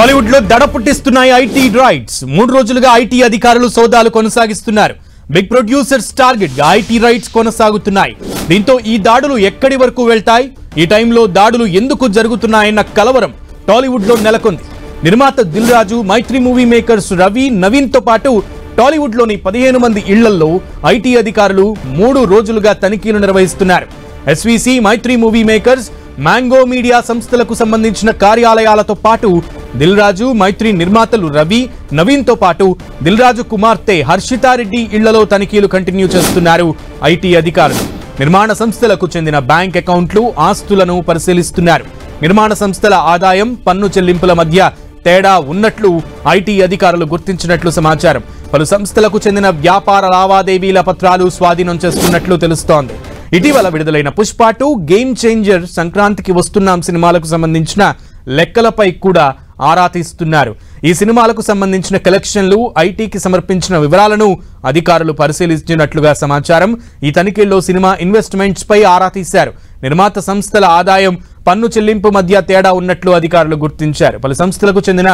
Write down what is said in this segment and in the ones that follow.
టాలీవుడ్ లో దడ పుట్టిస్తున్నాయి IT raids. 3 రోజులుగా ఐటీ అధికారులు సోదాలు కొనసాగిస్తున్నారు. బిగ్ ప్రొడ్యూసర్స్ టార్గెట్ గా ఐటీ రైట్స్ కొనసాగుతున్నాయి. దీంతో ఈ దాడులు ఎక్కడి వరకు వెళ్తాయి, ఈ టైంలో దాడులు ఎందుకు జరుగుతున్నాయన్న కలవరం టాలీవుడ్ లో నెలకొంది. నిర్మాత దిల్ రాజు, మైత్రి మూవీ మేకర్స్ రవి, నవీన్ తో పాటు టాలీవుడ్ లోని 15 మంది ఇళ్లలో ఐటీ అధికారులు 3 రోజులుగా తనిఖీలు నిర్వహిస్తున్నారు. ఎస్వీసీ, మైత్రి మూవీ మేకర్స్, మ్యాంగో మీడియా సంస్థలకు సంబంధించిన కార్యాలయాలతో పాటు దిల్ రాజు, మైత్రి నిర్మాతలు రవి, నవీన్ తో పాటు దిల్ రాజు కుమార్తె హర్షితారెడ్డి ఇళ్లలో తనిఖీలు కంటిన్యూ చేస్తున్నారు ఐటీ అధికారులు. నిర్మాణ సంస్థలకు చెందిన బ్యాంక్ అకౌంట్లు, ఆస్తులను పరిశీలిస్తున్నారు. నిర్మాణ సంస్థల ఆదాయం, పన్ను చెల్లింపుల మధ్య తేడా ఉన్నట్లు ఐటీ అధికారులు గుర్తించినట్లు సమాచారం. పలు సంస్థలకు చెందిన వ్యాపార లావాదేవీల పత్రాలు స్వాధీనం చేసుకున్నట్లు తెలుస్తోంది. ఇటీవల విడుదలైన పుష్ప 2, గేమ్ చేంజర్, సంక్రాంతికి వస్తున్నాం సినిమాలకు సంబంధించిన లెక్కలపై కూడా ఆరా తీస్తున్నారు. ఈ సినిమాలకు సంబంధించిన కలెక్షన్లు, ఐటీకి సమర్పించిన వివరాలను అధికారులు పరిశీలించినట్లుగా సమాచారం. ఈ తనిఖీల్లో సినిమా ఇన్వెస్ట్మెంట్స్ పై ఆరా తీశారు. నిర్మాత సంస్థల ఆదాయం, పన్ను చెల్లింపు మధ్య తేడా ఉన్నట్లు అధికారులు గుర్తించారు. పలు సంస్థలకు చెందిన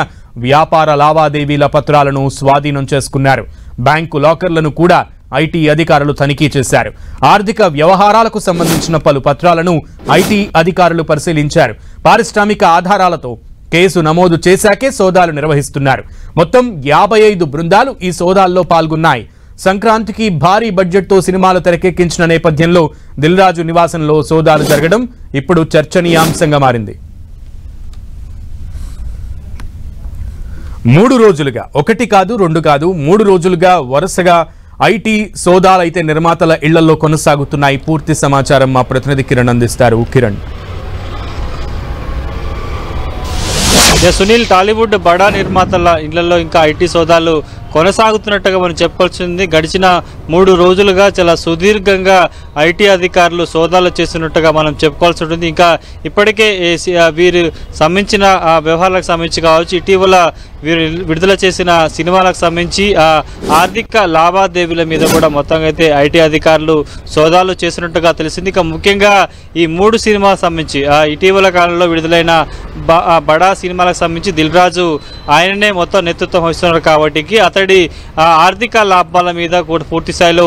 వ్యాపార లావాదేవీల పత్రాలను స్వాధీనం చేసుకున్నారు. బ్యాంకు లాకర్లను కూడా ఐటీ అధికారులు తనిఖీ చేశారు. ఆర్థిక వ్యవహారాలకు సంబంధించిన పలు పత్రాలను ఐటీ అధికారులు పరిశీలించారు. పారిశ్రామిక ఆధారాలతో కేసు నమోదు చేశాకే సోదాలు నిర్వహిస్తున్నారు. మొత్తం 55 బృందాలు ఈ సోదాల్లో పాల్గొన్నాయి. సంక్రాంతికి భారీ బడ్జెట్తో సినిమాలు తెరకెక్కించిన నేపథ్యంలో దిల్ రాజు నివాసంలో సోదాలు జరగడం ఇప్పుడు చర్చనీయాంశంగా మారింది. 3 రోజులుగా, 1 కాదు 2 కాదు, 3 రోజులుగా వరుసగా ఐటీ సోదాలైతే నిర్మాతల ఇళ్లలో కొనసాగుతున్నాయి. పూర్తి సమాచారం మా ప్రతినిధి కిరణ్ అందిస్తారు. కిరణ్. సునీల్, టాలీవుడ్ బడా నిర్మాతల ఇళ్లలో ఇంకా ఐటీ సోదాలు కొనసాగుతున్నట్టుగా మనం చెప్పాల్సింది. గడిచిన 3 రోజులుగా చాలా సుదీర్ఘంగా ఐటీ అధికారులు సోదాలు చేస్తున్నట్టుగా మనం చెప్పుకోవాల్సి ఉంటుంది. ఇంకా ఇప్పటికే వీరు సంబంధించిన వ్యవహారాలకు సంబంధించి కావచ్చు, ఇటీవల వీరు విడుదల చేసిన సినిమాలకు సంబంధించి ఆర్థిక లావాదేవీల మీద కూడా మొత్తంగా అయితే ఐటీ అధికారులు సోదాలు చేసినట్టుగా తెలిసింది. ఇక ముఖ్యంగా ఈ 3 సినిమాలకు సంబంధించి ఇటీవల కాలంలో విడుదలైన బడా సినిమాలకు సంబంధించి దిల్ రాజు ఆయననే మొత్తం నేతృత్వం వహిస్తున్నారు కాబట్టి అతడి ఆర్థిక లాభాల మీద కూడా పూర్తి స్థాయిలో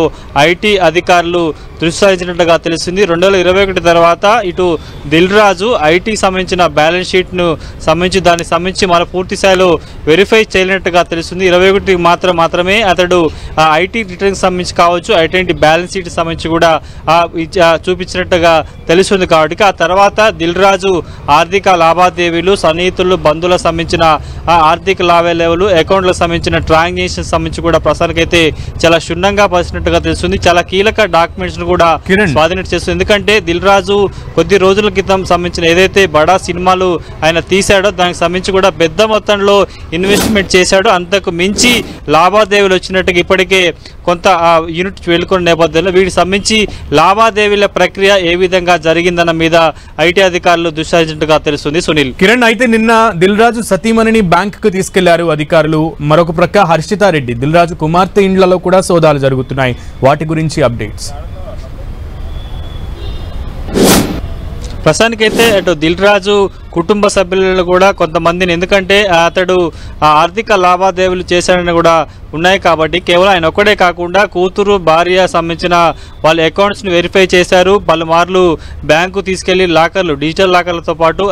ఐటీ అధికారులు దృష్టి సారించినట్టుగా తెలిసింది. 2021 తర్వాత ఇటు దిల్ రాజు ఐటీకి సంబంధించిన బ్యాలెన్స్ షీట్ను దానికి సంబంధించి మన పూర్తి స్థాయిలో వెరిఫై చేయనట్టుగా తెలుస్తుంది. 21 మాత్రమే అతడు ఐటీ రిటర్న్కి సంబంధించి కావచ్చు, ఐటీ బ్యాలెన్స్ షీట్కి సంబంధించి కూడా చూపించినట్టుగా తెలుస్తుంది. కాబట్టి ఆ తర్వాత దిల్ రాజు ఆర్థిక లావాదేవీలు, సన్నిహితులు, బంధువులకు సంబంధించిన ఆర్థిక లావాదేవీలు, అకౌంట్లకు సంబంధించిన ట్రాన్సాక్షన్ సంబంధించి కూడా ప్రస్తుతానికైతే చాలా క్షుణ్ణంగా పరిచినట్టుగా తెలుస్తుంది. చాలా కీలక డాక్యుమెంట్స్ కూడా స్వాధీనం చేస్తుంది. ఎందుకంటే దిల్ రాజు కొద్ది రోజుల క్రితం సంబంధించిన ఏదైతే బడా సినిమాలు ఆయన తీశాడో దానికి సంబంధించి కూడా పెద్ద మొత్తంలో ఇన్వెస్ట్మెంట్ చేశాడు. అంతకు మించి లావాదేవీలు వచ్చినట్టుగా ఇప్పటికే కొంత యూనిట్ వెళ్ళుకున్న నేపథ్యంలో వీటికి సంబంధించి లావాదేవీల ప్రక్రియ ఏ విధంగా జరిగిందన్న మీద ఐటీ అధికారులు దృష్టి సారించినట్టుగా తెలుస్తుంది. సునీల్. కిరణ్, అయితే నిన్న దిల్ రాజు సతీమణిని బ్యాంక్ కు తీసుకెళ్లారు అధికారులు. మరొక ప్రక్క హర్షితారెడ్డి, దిల్ రాజు కుమార్తె ఇండ్లలో కూడా సోదాలు జరుగుతున్నాయి. వాటి గురించి అప్డేట్స్. ప్రస్తుతానికైతే అటు దిల్ రాజు కుటుంబ సభ్యులను కూడా కొంతమందిని, ఎందుకంటే అతడు ఆర్థిక లావాదేవీలు చేశాడని కూడా ఉన్నాయి కాబట్టి కేవలం ఆయన ఒక్కడే కాకుండా కూతురు, భార్య సంబంధించిన వాళ్ళ అకౌంట్స్ని వెరిఫై చేశారు. పలుమార్లు బ్యాంకు తీసుకెళ్లి లాకర్లు, డిజిటల్ లాకర్లతో పాటు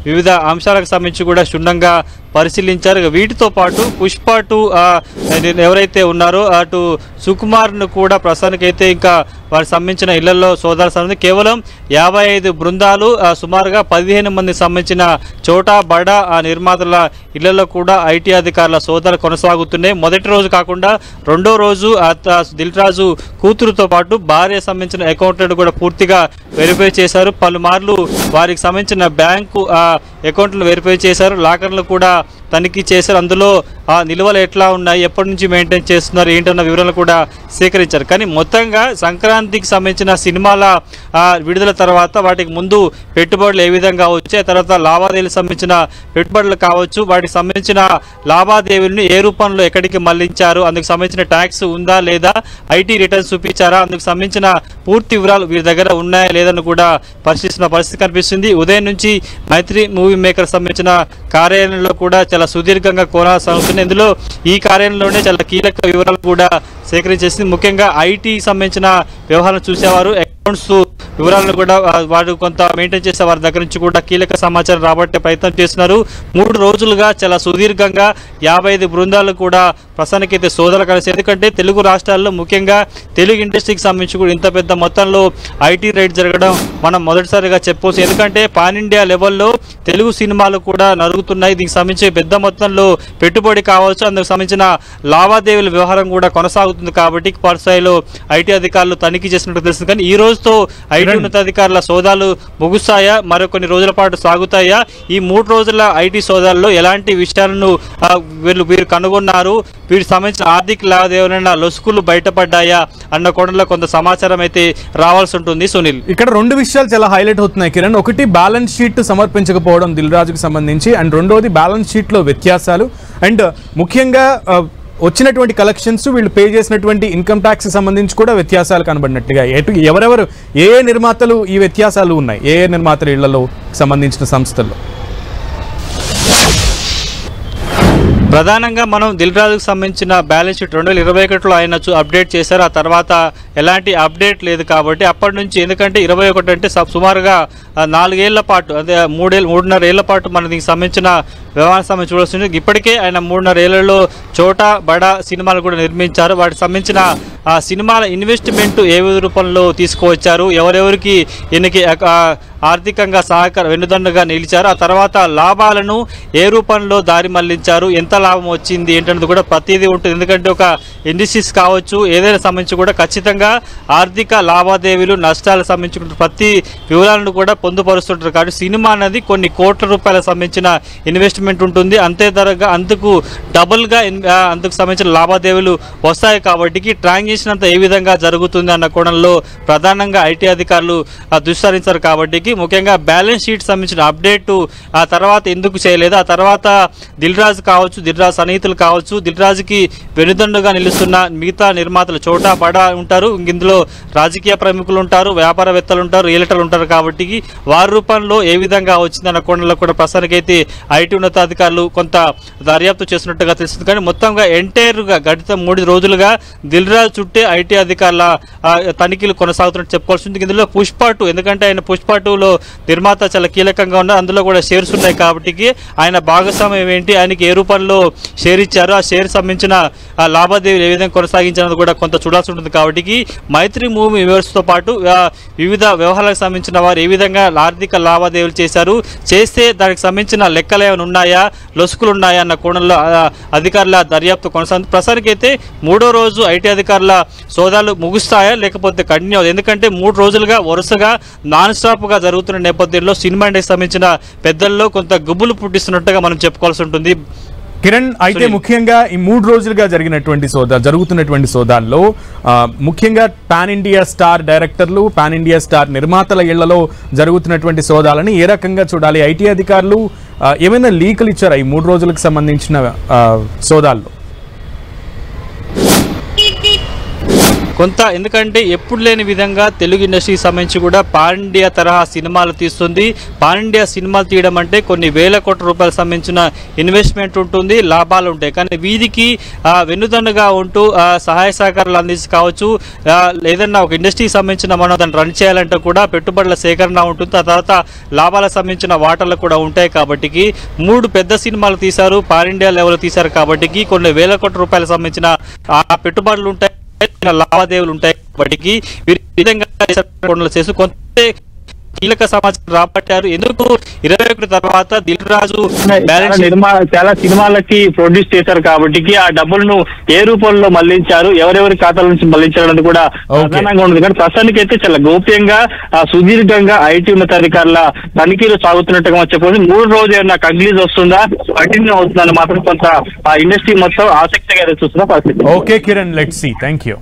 వివిధ అంశాలకు సంబంధించి కూడా క్షుణ్ణంగా పరిశీలించారు. వీటితో పాటు పుష్ప 2 ఎవరైతే ఉన్నారో అటు సుకుమార్ను కూడా ప్రస్తుతానికైతే ఇంకా వారికి సంబంధించిన ఇళ్లలో సోదాలు సంబంధించి కేవలం 55 బృందాలు, సుమారుగా 15 మంది సంబంధించిన చోటా బడా నిర్మాతల ఇళ్లలో కూడా ఐటీ అధికారుల సోదాలు కొనసాగుతున్నాయి. మొదటి రోజు కాకుండా 2వ రోజు దిల్ రాజు కూతురుతో పాటు భార్య సంబంధించిన అకౌంట్లను కూడా పూర్తిగా వెరిఫై చేశారు. పలుమార్లు వారికి సంబంధించిన బ్యాంకు అకౌంట్లను వెరిఫై చేశారు. లాకర్లు కూడా తనిఖీ చేశారు. అందులో నిల్వలు ఎట్లా ఉన్నాయి, ఎప్పటి నుంచి మెయింటైన్ చేస్తున్నారు, ఏంటన్న వివరాలు కూడా సేకరించారు. కానీ మొత్తంగా సంక్రాంతికి సంబంధించిన సినిమాల విడుదల తర్వాత వాటికి ముందు పెట్టుబడులు ఏ విధంగా వచ్చాయి, తర్వాత లావాదేవీలకు సంబంధించిన పెట్టుబడులు కావచ్చు, వాటికి సంబంధించిన లావాదేవీలను ఏ రూపంలో ఎక్కడికి మళ్లించారు, అందుకు సంబంధించిన ట్యాక్స్ ఉందా లేదా, ఐటీ రిటర్న్స్ చూపించారా, అందుకు సంబంధించిన పూర్తి వివరాలు వీరి దగ్గర ఉన్నాయా లేదని కూడా పరిశీలిస్తున్న పరిస్థితి కనిపిస్తుంది. ఉదయం నుంచి మైత్రి మూవీ మేకర్ సంబంధించిన కార్యాలయంలో కూడా చాలా చాలా సుదీర్ఘంగా కొనసాగుతుంది. ఇందులో ఈ కార్యంలోనే చాలా కీలక వివరాలు కూడా సేకరించేసింది. ముఖ్యంగా ఐటీ సంబంధించిన వ్యవహారం చూసేవారు, అకౌంట్స్ వివరాలను కూడా వారు కొంత మెయింటైన్ చేసే వారి దగ్గర నుంచి కూడా కీలక సమాచారం రాబట్టే ప్రయత్నం చేస్తున్నారు. 3 రోజులుగా చాలా సుదీర్ఘంగా 55 బృందాలు కూడా ప్రస్తుతానికైతే సోదాలు కలిసి, ఎందుకంటే తెలుగు రాష్ట్రాల్లో ముఖ్యంగా తెలుగు ఇండస్ట్రీకి సంబంధించి కూడా ఇంత పెద్ద మొత్తంలో ఐటీ రైడ్ జరగడం మనం మొదటిసారిగా చెప్పవచ్చు. ఎందుకంటే పాన్ ఇండియా లెవెల్లో తెలుగు సినిమాలు కూడా నరుగుతున్నాయి. దీనికి సంబంధించి పెద్ద మొత్తంలో పెట్టుబడి కావచ్చు, అందుకు సంబంధించిన లావాదేవీల వ్యవహారం కూడా కొనసాగుతుంది. కాబట్టి స్థాయిలో ఐటీ అధికారులు తనిఖీ చేసినట్టు తెలుస్తుంది. కానీ ఈ రోజుతో ఐటీ ఉన్నతాధికారుల సోదాలు ముగుస్తాయా, మరికొన్ని రోజుల పాటు సాగుతాయా? ఈ 3 రోజుల ఐటీ సోదాల్లో ఎలాంటి విషయాలను వీరు కనుగొన్నారు, వీటికి సంబంధించిన ఆర్థిక లావాదేవీలైన లొసుకులు బయటపడ్డాయా అన్న కోణంలో కొంత సమాచారం అయితే రావాల్సి ఉంటుంది. సునీల్, ఇక్కడ 2 విషయాలు చాలా హైలైట్ అవుతున్నాయి కిరణ్. ఒకటి, బ్యాలెన్స్ షీట్ సమర్పించకపోవడం దిల్ రాజుకు సంబంధించి, అండ్ రెండోది బ్యాలెన్స్ షీట్లో వ్యత్యాసాలు, అండ్ ముఖ్యంగా వచ్చినటువంటి కలెక్షన్స్, వీళ్ళు పే చేసినటువంటి ఇన్కమ్ ట్యాక్స్ సంబంధించి కూడా వ్యత్యాసాలు కనబడినట్టుగా. ఎవరెవరు ఏ నిర్మాతలు ఈ వ్యత్యాసాలు ఉన్నాయి, ఏ నిర్మాతల ఇళ్లలో సంబంధించిన సంస్థల్లో? ప్రధానంగా మనం దిల్ రాజుకు సంబంధించిన బ్యాలెన్స్ షీట్ 2021లో ఆయన అప్డేట్ చేశారు. ఆ తర్వాత ఎలాంటి అప్డేట్ లేదు. కాబట్టి అప్పటి నుంచి, ఎందుకంటే 21 అంటే సుమారుగా 4 ఏళ్ల పాటు, అదే 3.5 ఏళ్ల పాటు మన దీనికి సంబంధించిన వ్యవహారం సంబంధించి చూడాల్సింది. ఇప్పటికే ఆయన 3.5 ఏళ్లలో చోటా బడా సినిమాలు కూడా నిర్మించారు. వాటికి సంబంధించిన సినిమాల ఇన్వెస్ట్మెంట్ ఏ రూపంలో తీసుకువచ్చారు, ఎవరెవరికి ఈయనకి ఆర్థికంగా వెన్నుదన్నుగా నిలిచారు, ఆ తర్వాత లాభాలను ఏ రూపంలో దారి మళ్లించారు, ఎంత లాభం వచ్చింది ఏంటనేది కూడా ప్రతిదీ ఉంటుంది. ఎందుకంటే ఒక ఇండస్ట్రీస్ కావచ్చు, ఏదైనా సంబంధించి కూడా ఖచ్చితంగా ఆర్థిక లావాదేవీలు నష్టాలకు సంబంధించిన ప్రతి వివరాలను కూడా పొందుపరుస్తుంటారు. కాబట్టి సినిమా అనేది కొన్ని కోట్ల రూపాయలకు సంబంధించిన ఇన్వెస్ట్మెంట్ ఉంటుంది. అంతే ధరగా అందుకు డబుల్గా అందుకు సంబంధించిన లావాదేవీలు వస్తాయి. కాబట్టి ట్రాన్సాక్షన్ అంతా ఏ విధంగా జరుగుతుంది అన్న కోణంలో ప్రధానంగా ఐటీ అధికారులు దుస్సరించారు. కాబట్టి ముఖ్యంగా బ్యాలెన్స్ షీట్ సంబంధించిన అప్డేట్ ఆ తర్వాత ఎందుకు చేయలేదు, ఆ తర్వాత దిల్ రాజు కావచ్చు, దిల్ రాజు సన్నిహితులు కావచ్చు, దిల్ రాజుకి వెనుదండుగా నిలుస్తున్న మిగతా నిర్మాతలు చోటా బడా ఉంటారు, ఇందులో రాజకీయ ప్రముఖులు ఉంటారు, వ్యాపారవేత్తలు ఉంటారు, రియల్టర్లు ఉంటారు. కాబట్టి వారి రూపంలో ఏ విధంగా వచ్చిందన్న కోణంలో కూడా ప్రస్తుతానికైతే ఐటీ ఉన్నతాధికారులు కొంత దర్యాప్తు చేసినట్టుగా తెలుస్తుంది. కానీ మొత్తంగా ఎంటైర్గా గడిత 3 రోజులుగా దిల్ రాజు చుట్టే ఐటీ అధికారుల తనిఖీలు కొనసాగుతున్నట్టు చెప్పుకోవాల్సి ఉంది. ఇందులో పుష్ప 2, ఎందుకంటే ఆయన పుష్ప 2లో నిర్మాత చాలా కీలకంగా ఉన్నారు, అందులో కూడా షేర్స్ ఉన్నాయి. కాబట్టి ఆయన భాగస్వామ్యం ఏంటి, ఆయనకి ఏ రూపంలో షేర్ ఇచ్చారు, ఆ షేర్ సంబంధించిన లావాదేవీలు ఏ విధంగా కొనసాగించినది కూడా కొంత చూడాల్సి ఉంటుంది. కాబట్టి మైత్రి మూవీ యూనివర్స్తో పాటు వివిధ వ్యవహారాలకు సంబంధించిన వారు ఏ విధంగా ఆర్థిక లావాదేవీలు చేస్తే దానికి సంబంధించిన లెక్కలు ఏమైనా ఉన్నాయా, లొసుకులు ఉన్నాయా అన్న కోణంలో అధికారుల దర్యాప్తు కొనసాగుతుంది. ప్రస్తుతానికి అయితే 3వ రోజు ఐటీ అధికారుల సోదాలు ముగుస్తాయా లేకపోతే కంటిన్యూ అవుతుంది. ఎందుకంటే 3 రోజులుగా వరుసగా నాన్ స్టాప్గా జరుగుతున్న నేపథ్యంలో సినిమా ఇండస్ట్రీకి సంబంధించిన పెద్దల్లో కొంత గుబులు పుట్టిస్తున్నట్టుగా మనం చెప్పుకోవాల్సి ఉంటుంది. కిరణ్, అయితే ముఖ్యంగా ఈ 3 రోజులుగా జరుగుతున్నటువంటి సోదాల్లో ముఖ్యంగా పాన్ ఇండియా స్టార్ డైరెక్టర్లు, పాన్ ఇండియా స్టార్ నిర్మాతల ఇళ్లలో జరుగుతున్నటువంటి సోదాలని ఏ రకంగా చూడాలి? ఐటీ అధికారులు ఏమైనా లీకులు ఇచ్చారా ఈ 3 రోజులకు సంబంధించిన సోదాల్లో? కొంత, ఎందుకంటే ఎప్పుడు లేని విధంగా తెలుగు ఇండస్ట్రీకి సంబంధించి కూడా పాన్ ఇండియా తరహా సినిమాలు తీస్తుంది. పాన్ ఇండియా సినిమాలు తీయడం అంటే కొన్ని వేల కోట్ల రూపాయలకు సంబంధించిన ఇన్వెస్ట్మెంట్ ఉంటుంది, లాభాలు ఉంటాయి. కానీ వీధికి వెన్నుదన్నుగా ఉంటూ సహాయ సహకారాలు అందించి కావచ్చు, ఏదన్నా ఒక ఇండస్ట్రీకి సంబంధించిన మనం దాన్ని రన్ చేయాలంటే కూడా పెట్టుబడుల సేకరణ ఉంటుంది, ఆ తర్వాత లాభాలకు సంబంధించిన వాటాలు కూడా ఉంటాయి. కాబట్టి 3 పెద్ద సినిమాలు తీశారు, పాన్ ఇండియా లెవెల్ తీశారు. కాబట్టి కొన్ని వేల కోట్ల రూపాయలకు సంబంధించిన పెట్టుబడులు ఉంటాయి, లావాదేవీలు ఉంటాయి. కాబట్టి వీరు విధంగా చేసి కొంత కీలక సమాచారం రాబట్టారు. ఎందుకు 21 తర్వాత దిల్ రాజు చాలా సినిమాలకి ప్రొడ్యూస్ చేశారు. కాబట్టి ఆ డబ్బులను ఏ రూపంలో మళ్లించారు, ఎవరెవరి ఖాతాల నుంచి మళ్లించారు అనేది కూడా ప్రధానంగా ఉంది. కానీ ప్రస్తుతానికి అయితే చాలా గోప్యంగా సుదీర్ఘంగా ఐటీ ఉన్నతాధికారుల తనిఖీలు సాగుతున్నట్టుగా చెప్పవచ్చు. 3 రోజులు ఏమైనా కంక్లూజ్ వస్తుందా, కంటిన్యూ అవుతుందని మాత్రం కొంత ఆ ఇండస్ట్రీ మొత్తం ఆసక్తిగా చూస్తున్న పరిస్థితి. Okay Kiran, let's see. Thank you.